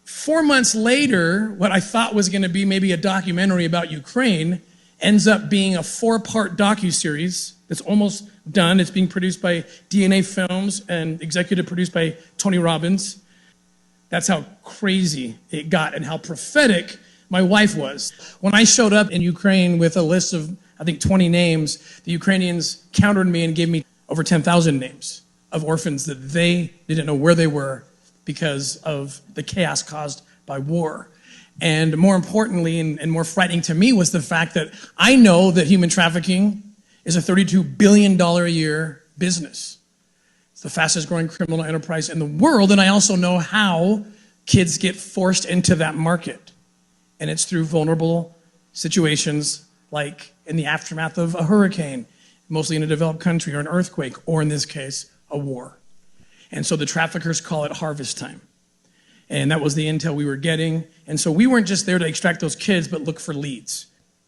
4 months later, what I thought was going to be maybe a documentary about Ukraine ends up being a 4-part docuseries that's almost done. It's being produced by DNA Films and executive produced by Tony Robbins. That's how crazy it got and how prophetic my wife was. When I showed up in Ukraine with a list of, I think, 20 names, the Ukrainians countered me and gave me over 10,000 names of orphans that they didn't know where they were because of the chaos caused by war. And more importantly, and more frightening to me, was the fact that I know that human trafficking is a $32 billion a year business. It's the fastest growing criminal enterprise in the world, and I also know how kids get forced into that market. And it's through vulnerable situations like in the aftermath of a hurricane, mostly in a developed country, or an earthquake, or in this case, a war. And so the traffickers call it harvest time. And that was the intel we were getting. And so we weren't just there to extract those kids, but look for leads.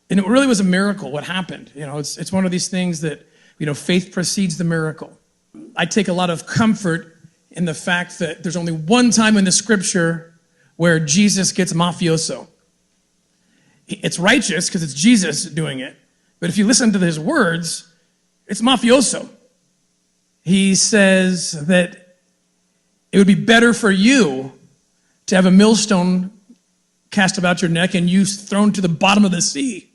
And it really was a miracle what happened. It's one of these things that, faith precedes the miracle. I take a lot of comfort in the fact that there's only one time in the scripture where Jesus gets mafioso. It's righteous because it's Jesus doing it. But if you listen to his words, it's mafioso. He says that it would be better for you to have a millstone cast about your neck and you thrown to the bottom of the sea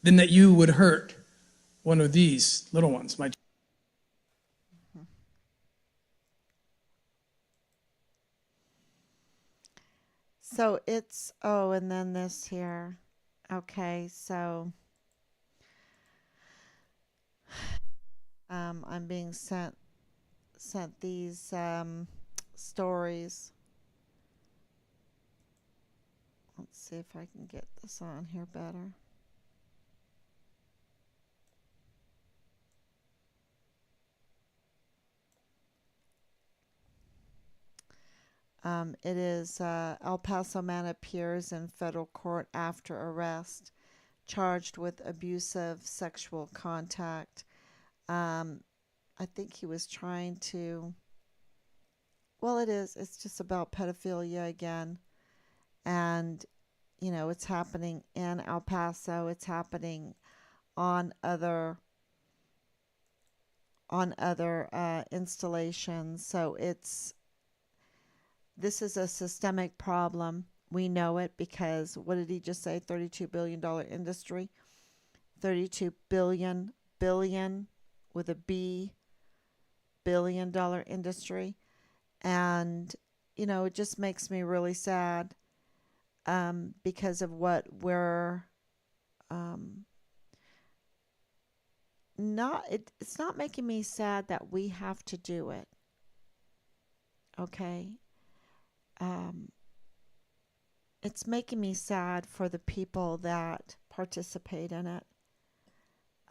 than that you would hurt one of these little ones. So it's, and then this here. Okay, so I'm being sent these stories. Let's see if I can get this on here better. It is El Paso man appears in federal court after arrest, charged with abusive sexual contact. Um, I think he was trying to. Well, it is. It's just about pedophilia again, and it's happening in El Paso. It's happening on other installations. So this is a systemic problem. We know it because what did he just say? $32 billion industry, 32 billion with a B, $billion industry, and it just makes me really sad because of what we're um, not. It's not making me sad that we have to do it. Okay. Um, it's making me sad for the people that participate in it,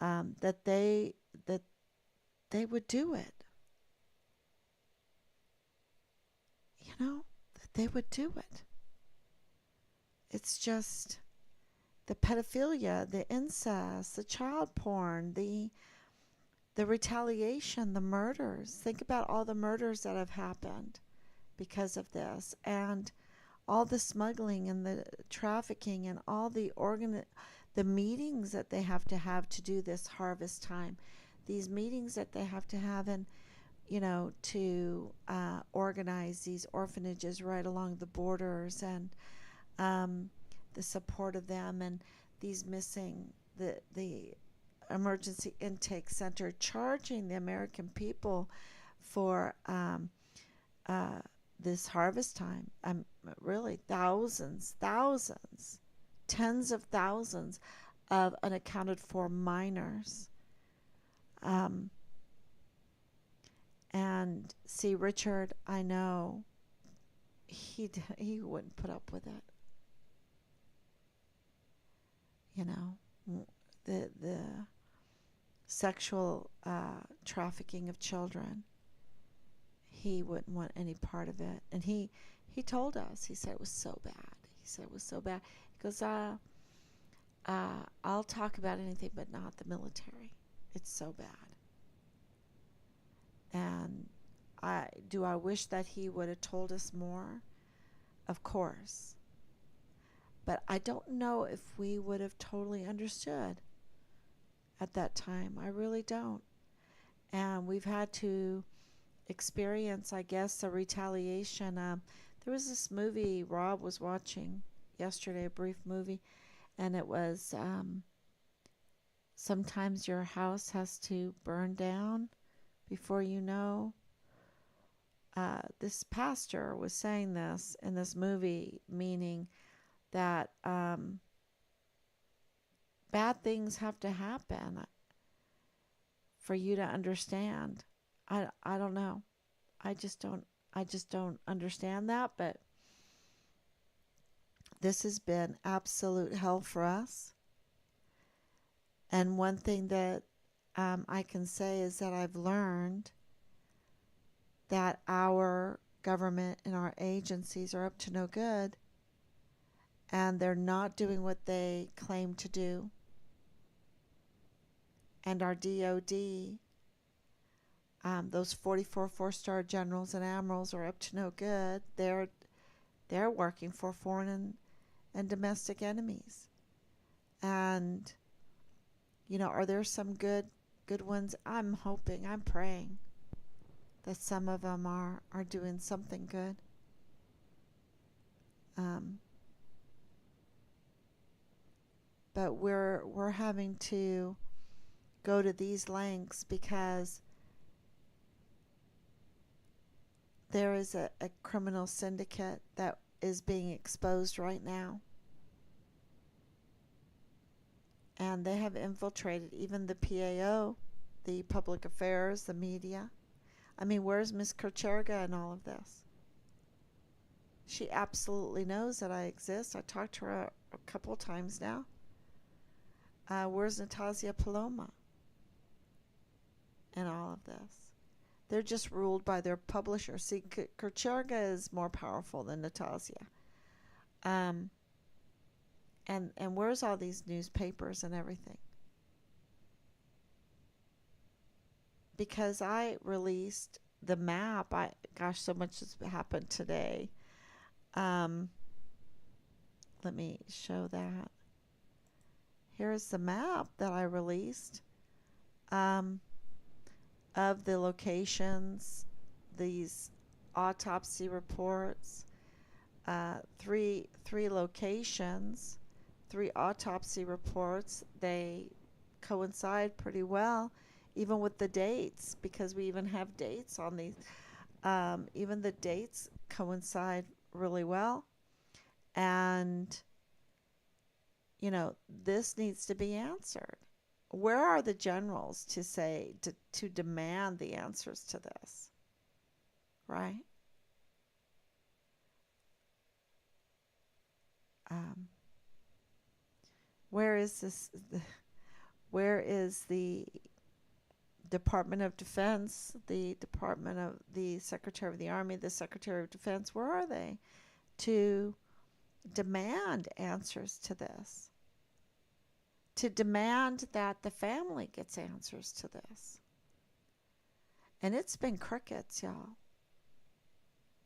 that they would do it, that they would do it. It's just the pedophilia, the incest, the child porn, the retaliation, the murders. Think about all the murders that have happened because of this, and all the smuggling and the trafficking and all the meetings that they have to do this harvest time, these meetings that they have to have, and to organize these orphanages right along the borders, and the support of them, and these missing, the emergency intake center, charging the American people for this harvest time. Really thousands, tens of thousands of unaccounted for minors. And see, Richard, I know he wouldn't put up with it. The sexual trafficking of children. He wouldn't want any part of it, and he told us. He said it was so bad. He goes, I'll talk about anything, but not the military. It's so bad. And I wish that he would have told us more? Of course. But I don't know if we would have totally understood at that time. I really don't. And we've had to experience, I guess, the retaliation. There was this movie Rob was watching yesterday, a brief movie, and it was sometimes your house has to burn down before you know. This pastor was saying this in this movie, meaning that bad things have to happen for you to understand. I don't know. I just don't understand that, but this has been absolute hell for us. And one thing that I can say is that I've learned that our government and our agencies are up to no good, and they're not doing what they claim to do. And our DOD, those 44 four-star generals and admirals are up to no good. They're working for foreign and domestic enemies. And are there some good ones? I'm hoping, I'm praying that some of them are doing something good. But we're having to go to these lengths because there is a criminal syndicate that is being exposed right now. And they have infiltrated even the PAO, the public affairs, the media. I mean, where's Miss Kocherga in all of this? She absolutely knows that I exist. I talked to her a couple of times now. Where's Natasha Paloma in all of this? They're just ruled by their publisher. See, Kercherga is more powerful than Natasha. Um, and where's all these newspapers and everything? Because I released the map. Gosh, so much has happened today. Um, Let me show that. Here's the map that I released um, of the locations, these autopsy reports, three locations, three autopsy reports. They coincide pretty well, even with the dates, because we even have dates on these. Even the dates coincide really well. And, this needs to be answered. Where are the generals to demand the answers to this? Right? Um, where is this? Where is the Department of Defense, the Department of the Secretary of the Army, the Secretary of Defense? Where are they to demand answers to this? To demand that the family gets answers to this. And it's been crickets, y'all.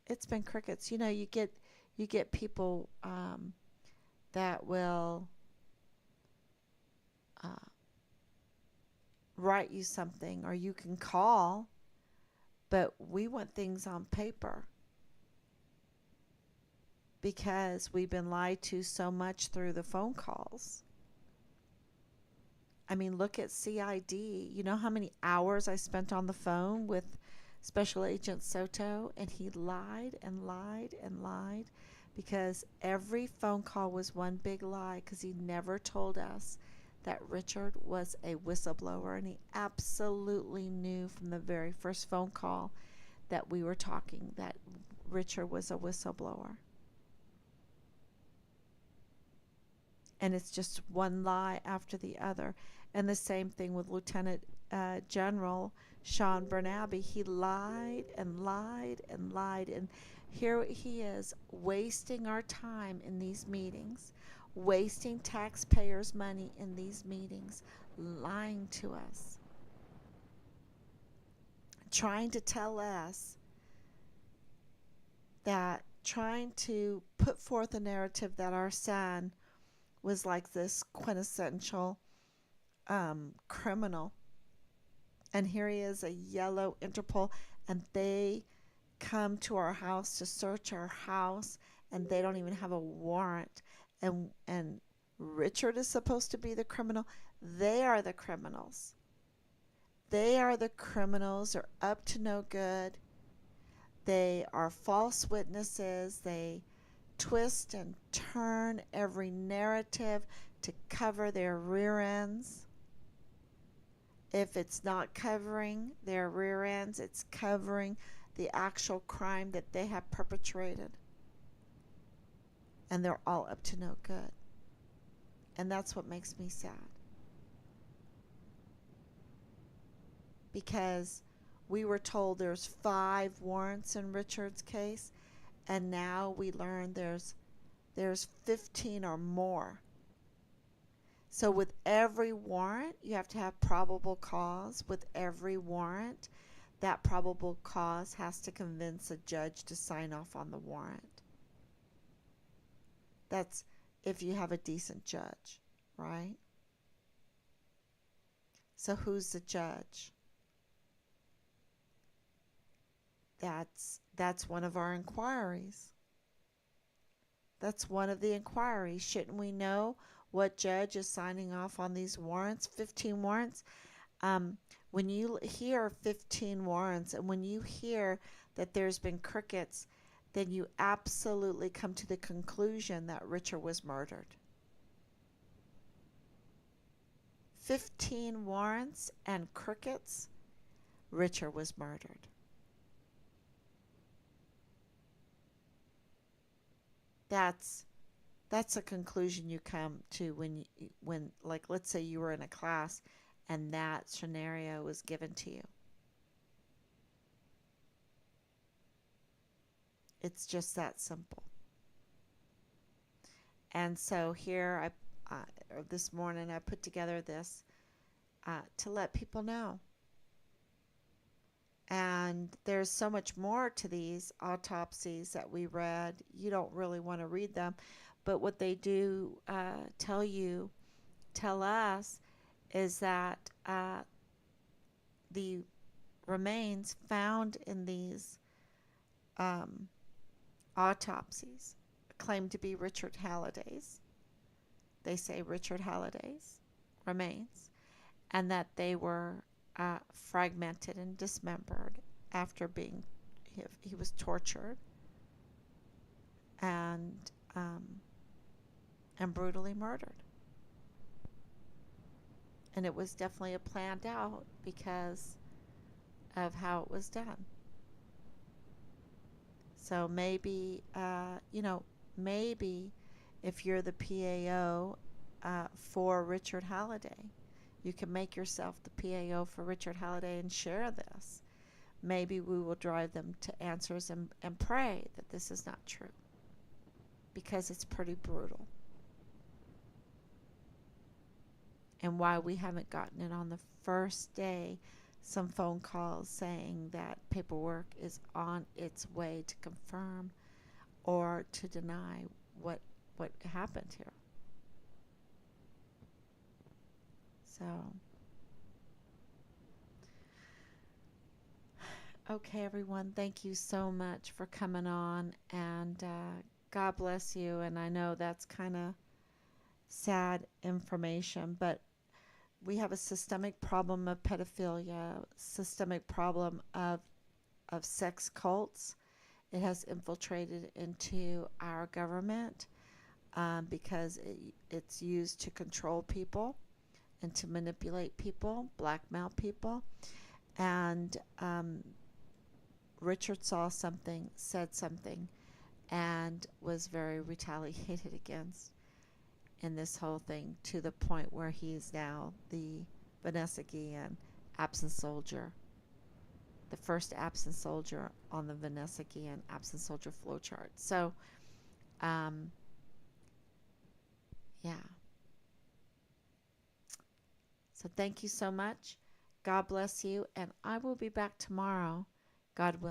It's been crickets. You get people that will uh, write you something, or you can call, but we want things on paper because we've been lied to so much through the phone calls. I mean, look at CID. You know how many hours I spent on the phone with Special Agent Soto, and he lied and lied and lied because every phone call was one big lie, because he never told us that Richard was a whistleblower, and he absolutely knew from the very first phone call that we were talking that Richard was a whistleblower. And it's just one lie after the other. And the same thing with Lieutenant General Sean Bernabe. He lied and lied and lied. And here he is wasting our time in these meetings, wasting taxpayers' money in these meetings, lying to us, trying to tell us that, trying to put forth a narrative that our son was like this quintessential criminal. And here he is, a yellow Interpol, and they come to our house to search our house, and they don't even have a warrant. And Richard is supposed to be the criminal. They are the criminals. They are the criminals. They're up to no good. They are false witnesses. They twist and turn every narrative to cover their rear ends. If it's not covering their rear ends, it's covering the actual crime that they have perpetrated. And they're all up to no good. And that's what makes me sad. Because we were told there's 5 warrants in Richard's case, and now we learn there's 15 or more. So with every warrant, you have to have probable cause. With every warrant, that probable cause has to convince a judge to sign off on the warrant. That's if you have a decent judge, right? So who's the judge? That's one of our inquiries. That's one of the inquiries. Shouldn't we know what judge is signing off on these warrants? 15 warrants. When you hear 15 warrants, and when you hear that there's been crickets, then you absolutely come to the conclusion that Richard was murdered. 15 warrants and crickets, Richard was murdered. That's a conclusion you come to when like, let's say you were in a class and that scenario was given to you. It's just that simple. And so here, this morning, I put together this to let people know. And there's so much more to these autopsies that we read. You don't really want to read them. But what they do tell us, is that the remains found in these autopsies claim to be Richard Halliday's. They say Richard Halliday's remains, and that they were fragmented and dismembered after he was tortured and brutally murdered. And it was definitely planned out because of how it was done. So maybe, maybe if you're the PAO for Richard Halliday, you can make yourself the PAO for Richard Halliday and share this. Maybe we will drive them to answers and pray that this is not true, because it's pretty brutal. And why we haven't gotten it on the first day, some phone calls saying that paperwork is on its way to confirm or to deny what happened here. So, okay, everyone, thank you so much for coming on, and God bless you. And I know that's kind of sad information, but we have a systemic problem of pedophilia, systemic problem of sex cults. It has infiltrated into our government because it's used to control people and to manipulate people, blackmail people. And Richard saw something, said something, and was very retaliated against in this whole thing, to the point where he is now the Vanessa Guillen absent soldier, the first absent soldier on the Vanessa Guillen absent soldier flowchart. So, yeah. So thank you so much. God bless you, and I will be back tomorrow, God willing.